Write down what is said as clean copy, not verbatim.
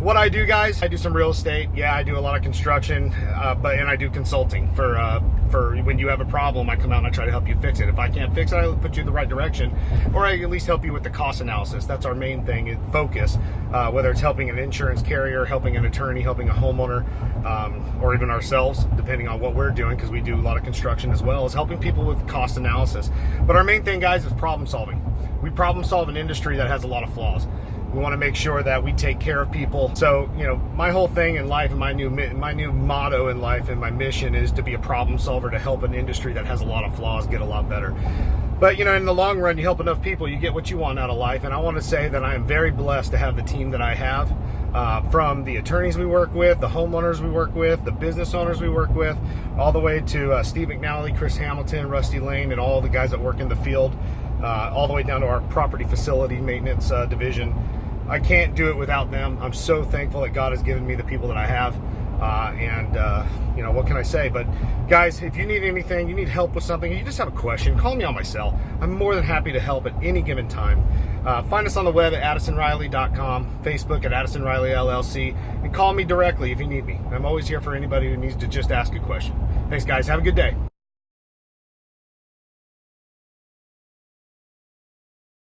what I do, guys, I do some real estate. Yeah, I do a lot of construction, and I do consulting for when you have a problem. I come out and I try to help you fix it. If I can't fix it, I put you in the right direction, or I at least help you with the cost analysis. That's our main thing, focus. Whether it's helping an insurance carrier, helping an attorney, helping a homeowner, or even ourselves, depending on what we're doing, because we do a lot of construction as well, is helping people with cost analysis. But our main thing, guys, is problem solving. We problem solve an industry that has a lot of flaws. We want to make sure that we take care of people. So, my whole thing in life, and my new motto in life, and my mission is to be a problem solver, to help an industry that has a lot of flaws get a lot better. But, in the long run, you help enough people, you get what you want out of life. And I want to say that I am very blessed to have the team that I have, from the attorneys we work with, the homeowners we work with, the business owners we work with, all the way to Steve McNally, Chris Hamilton, Rusty Lane, and all the guys that work in the field, all the way down to our property facility maintenance division. I can't do it without them. I'm so thankful that God has given me the people that I have. What can I say? But guys, if you need anything, you need help with something, you just have a question, call me on my cell. I'm more than happy to help at any given time. Find us on the web at addisonriley.com, Facebook at Addison Riley LLC, and call me directly if you need me. I'm always here for anybody who needs to just ask a question. Thanks, guys. Have a good day.